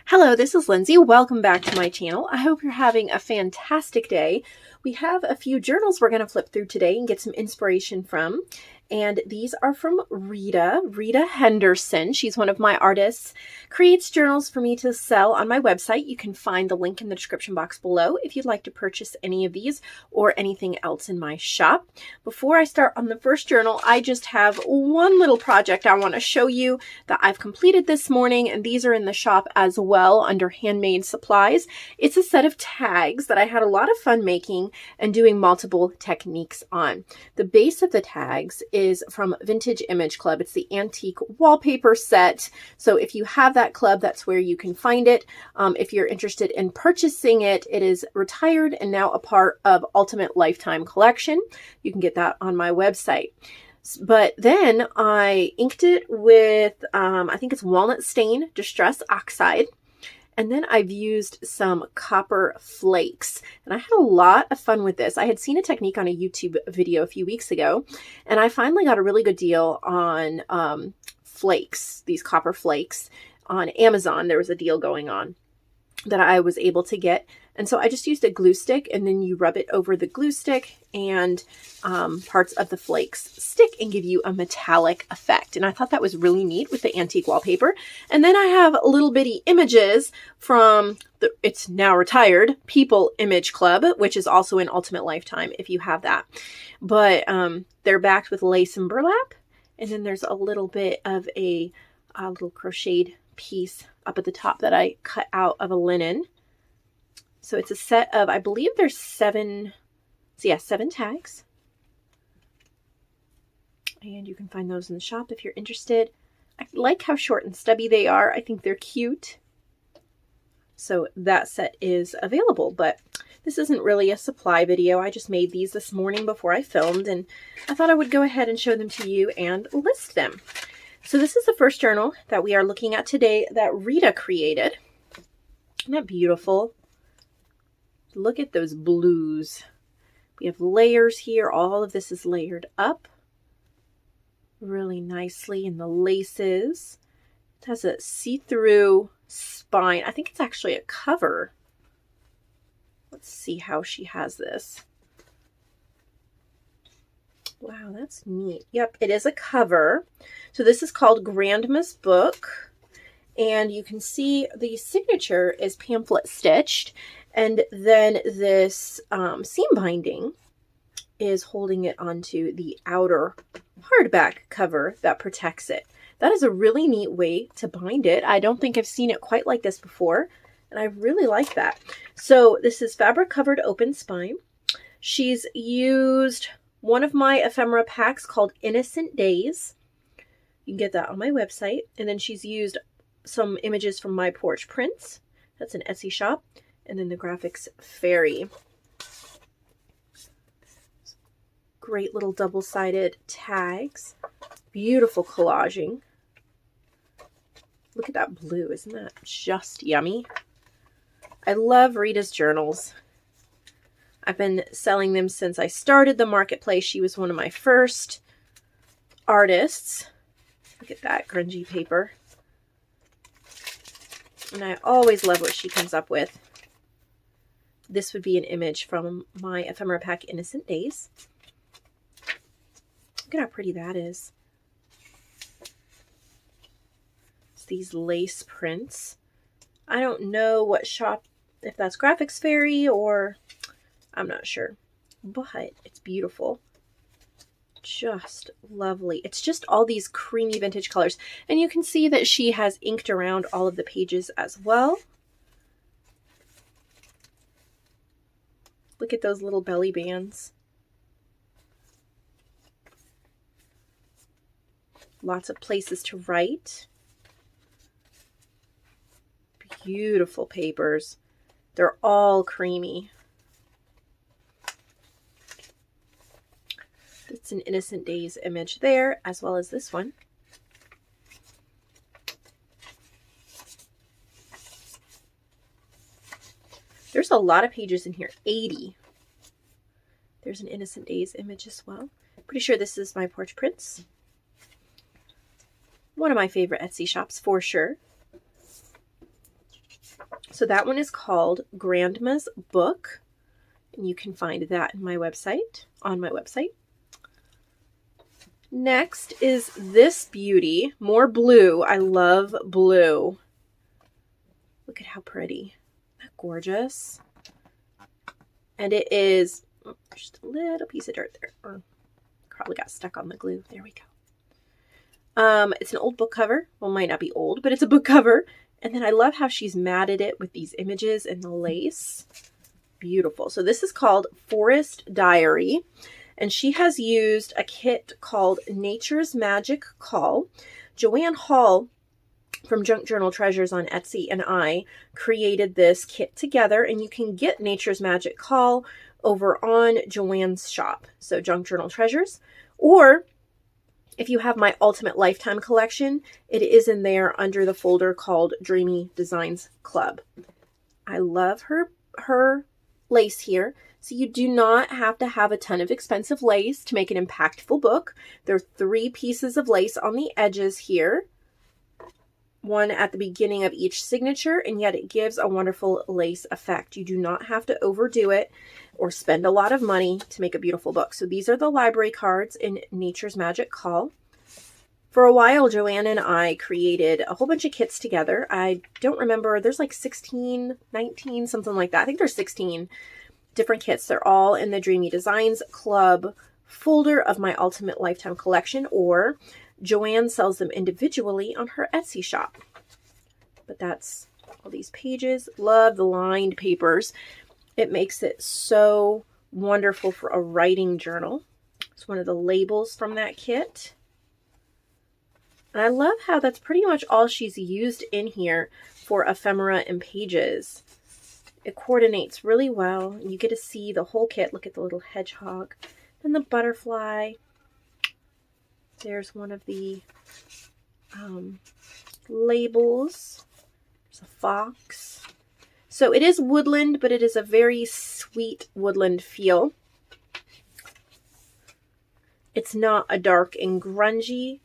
Hello, this is Lindsay. Welcome back to my channel. I hope you're having a fantastic day. We have a few journals we're going to flip through today and get some inspiration from. And these are from Rita Henderson. She's one of my artists, creates journals for me to sell on my website. You can find the link in the description box below if you'd like to purchase any of these or anything else in my shop. Before I start on the first journal, I just have one little project I want to show you that I've completed this morning, and these are in the shop as well under Handmade supplies. It's a set of tags that I had a lot of fun making and doing multiple techniques on. The base of the tags is from Vintage Image Club. It's the antique wallpaper set. So if you have that club, that's where you can find it. If you're interested in purchasing it, it is retired and now a part of Ultimate Lifetime Collection. You can get that on my website. But then I inked it with, I think it's walnut stain distress oxide. And then I've used some copper flakes, and I had a lot of fun with this. I had seen a technique on a YouTube video a few weeks ago, and I finally got a really good deal on flakes, these copper flakes on Amazon. There was a deal going on that I was able to get. And so I just used a glue stick, and then you rub it over the glue stick and parts of the flakes stick and give you a metallic effect. And I thought that was really neat with the antique wallpaper. And then I have little bitty images from it's now retired People Image Club, which is also in Ultimate Lifetime if you have that. But they're backed with lace and burlap. And then there's a little bit of a little crocheted piece up at the top that I cut out of a linen. So it's a set of, I believe there's seven tags. And you can find those in the shop if you're interested. I like how short and stubby they are. I think they're cute. So that set is available, but this isn't really a supply video. I just made these this morning before I filmed, and I thought I would go ahead and show them to you and list them. So this is the first journal that we are looking at today that Rita created. Isn't that beautiful? Look at those blues. We have layers here. All of this is layered up really nicely in the laces. It has a see-through spine. I think it's actually a cover. Let's see how she has this. Wow, that's neat. Yep, it is a cover. So this is called Grandma's Book. And you can see the signature is pamphlet stitched. And then this seam binding is holding it onto the outer hardback cover that protects it. That is a really neat way to bind it. I don't think I've seen it quite like this before, and I really like that. So this is fabric covered open spine. She's used one of my ephemera packs called Innocent Days. You can get that on my website. And then she's used some images from My Porch Prints. That's an Etsy shop. And then the Graphics Fairy. Great little double-sided tags. Beautiful collaging. Look at that blue. Isn't that just yummy? I love Rita's journals. I've been selling them since I started the marketplace. She was one of my first artists. Look at that grungy paper. And I always love what she comes up with. This would be an image from my ephemera pack, Innocent Days. Look at how pretty that is. It's these lace prints. I don't know what shop, if that's Graphics Fairy or I'm not sure, but it's beautiful. Just lovely. It's just all these creamy vintage colors. And you can see that she has inked around all of the pages as well. Look at those little belly bands. Lots of places to write. Beautiful papers. They're all creamy. It's an Innocent Days image there, as well as this one. There's a lot of pages in here, 80. There's an Innocent Days image as well. Pretty sure this is My Porch Prints. One of my favorite Etsy shops for sure. So that one is called Grandma's Book, and you can find that in my website, on my website. Next is this beauty, more blue. I love blue. Look at how pretty. Isn't that gorgeous? And it is just a little piece of dirt there, or probably got stuck on the glue. There we go. It's an old book cover. Well, it might not be old, but it's a book cover. And then I love how she's matted it with these images and the lace. Beautiful. So this is called Forest Diary. And she has used a kit called Nature's Magic Call. Joanne Hall from Junk Journal Treasures on Etsy and I created this kit together. And you can get Nature's Magic Call over on Joanne's shop. So Junk Journal Treasures. Or if you have my Ultimate Lifetime collection, it is in there under the folder called Dreamy Designs Club. I love her lace here. So you do not have to have a ton of expensive lace to make an impactful book. There are 3 pieces of lace on the edges here. One at the beginning of each signature, and yet it gives a wonderful lace effect. You do not have to overdo it or spend a lot of money to make a beautiful book. So these are the library cards in Nature's Magic Call. For a while, Joanne and I created a whole bunch of kits together. I don't remember, there's like 16, 19, something like that. I think there's 16 different kits. They're all in the Dreamy Designs Club folder of my Ultimate Lifetime collection, or Joanne sells them individually on her Etsy shop. But that's all these pages. Love the lined papers. It makes it so wonderful for a writing journal. It's one of the labels from that kit. And I love how that's pretty much all she's used in here for ephemera and pages. It coordinates really well. You get to see the whole kit. Look at the little hedgehog and the butterfly. There's one of the labels. There's a fox. So it is woodland, but it is a very sweet woodland feel. It's not a dark and grungy.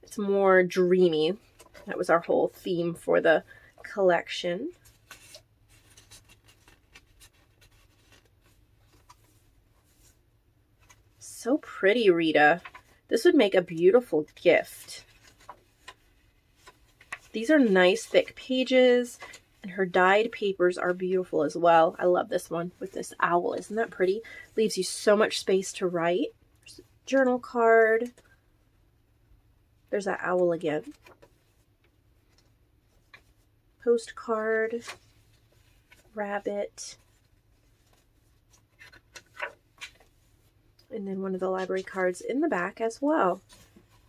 It's more dreamy. That was our whole theme for the collection. So pretty, Rita. This would make a beautiful gift. These are nice thick pages, and her dyed papers are beautiful as well. I love this one with this owl. Isn't that pretty? Leaves you so much space to write. There's a journal card. There's that owl again. Postcard. Rabbit. And then one of the library cards in the back as well.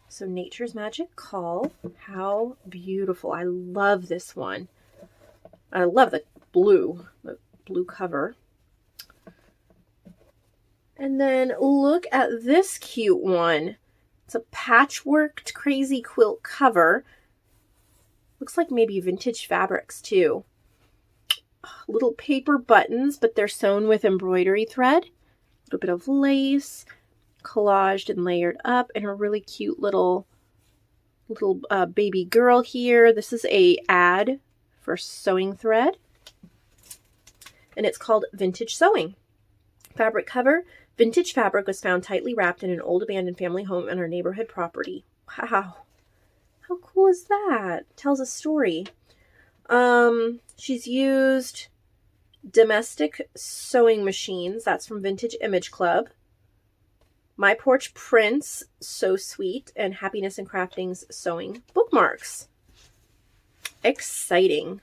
So Nature's Magic Call. How beautiful. I love this one. I love the blue cover. And then look at this cute one. It's a patchworked crazy quilt cover. Looks like maybe vintage fabrics too. Little paper buttons, but they're sewn with embroidery thread. A little bit of lace, collaged and layered up, and a really cute little baby girl here. This is a ad for sewing thread, and it's called Vintage Sewing. Fabric cover. Vintage fabric was found tightly wrapped in an old abandoned family home on our neighborhood property. Wow. How cool is that? Tells a story. She's used domestic sewing machines. That's from Vintage Image Club. My Porch Prints, So Sweet, and Happiness and Crafting's sewing bookmarks. Exciting.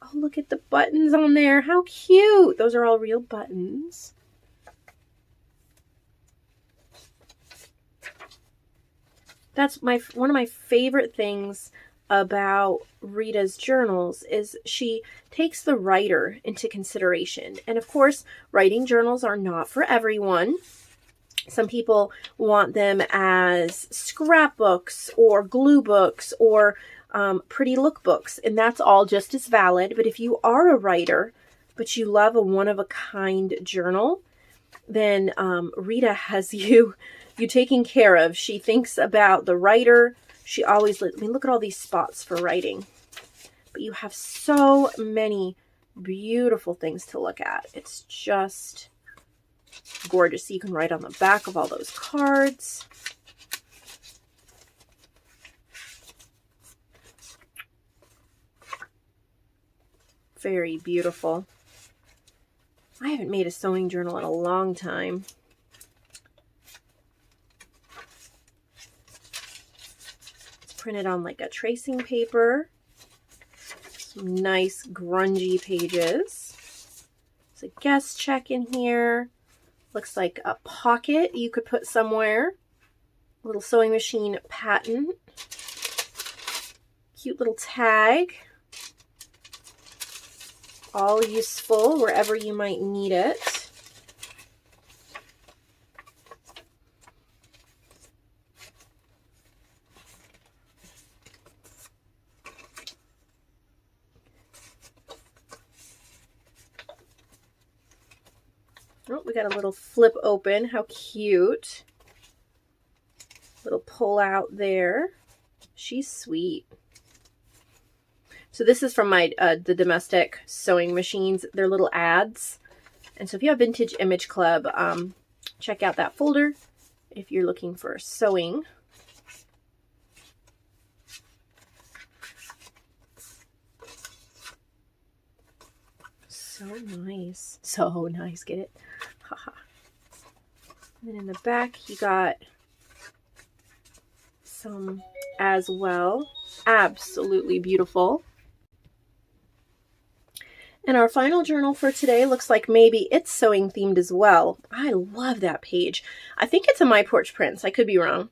Oh, look at the buttons on there. How cute. Those are all real buttons. That's one of my favorite things about Rita's journals is she takes the writer into consideration. And of course, writing journals are not for everyone. Some people want them as scrapbooks or glue books or pretty lookbooks, and that's all just as valid. But if you are a writer, but you love a one-of-a-kind journal, then Rita has you taken care of. She thinks about the writer. She always, look at all these spots for writing. but you have so many beautiful things to look at. It's just gorgeous. So you can write on the back of all those cards. Very beautiful. I haven't made a sewing journal in a long time. It's printed on like a tracing paper. Some nice grungy pages. There's a guest check in here. Looks like a pocket you could put somewhere. A little sewing machine patent. Cute little tag. All useful wherever you might need it. Oh, we got a little flip open. How cute. Little pull out there. She's sweet. So this is from my the domestic sewing machines. They're little ads. And so if you have Vintage Image Club, check out that folder if you're looking for sewing. So nice. So nice. Get it? Haha. And then in the back, you got some as well. Absolutely beautiful. And our final journal for today looks like maybe it's sewing themed as well. I love that page. I think it's a My Porch Prints. I could be wrong.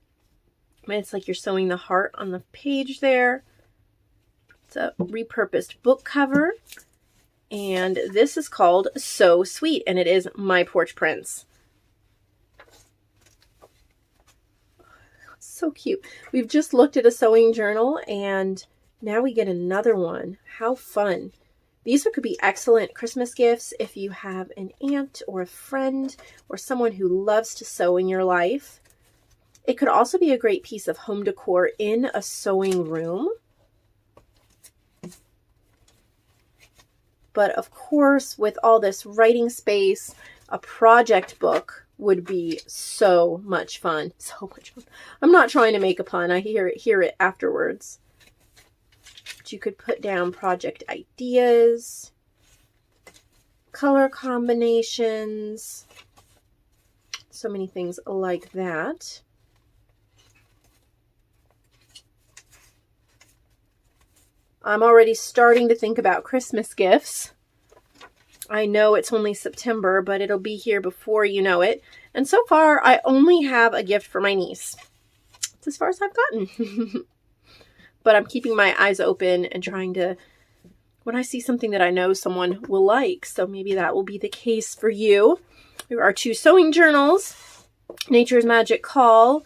But it's like you're sewing the heart on the page there. It's a repurposed book cover. And this is called So Sweet, and it is My Porch Prints. So cute. We've just looked at a sewing journal, and now we get another one. How fun. These could be excellent Christmas gifts if you have an aunt or a friend or someone who loves to sew in your life. It could also be a great piece of home decor in a sewing room. But of course, with all this writing space, a project book would be so much fun. So much fun. I'm not trying to make a pun. I hear it afterwards. You could put down project ideas, color combinations, so many things like that. I'm already starting to think about Christmas gifts. I know it's only September, but it'll be here before you know it. And so far, I only have a gift for my niece. It's as far as I've gotten. But I'm keeping my eyes open and trying to, when I see something that I know someone will like, so maybe that will be the case for you. There are 2 sewing journals, Nature's Magic Call,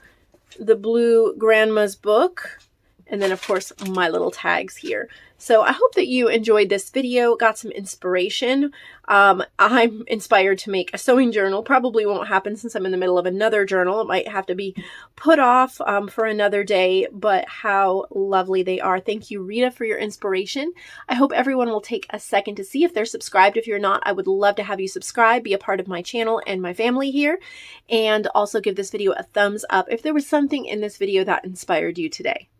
the Blue Grandma's Book, and then of course my little tags here. So I hope that you enjoyed this video, got some inspiration. I'm inspired to make a sewing journal. Probably won't happen since I'm in the middle of another journal. It might have to be put off for another day, but how lovely they are. Thank you, Rita, for your inspiration. I hope everyone will take a second to see if they're subscribed. If you're not, I would love to have you subscribe, be a part of my channel and my family here, and also give this video a thumbs up if there was something in this video that inspired you today.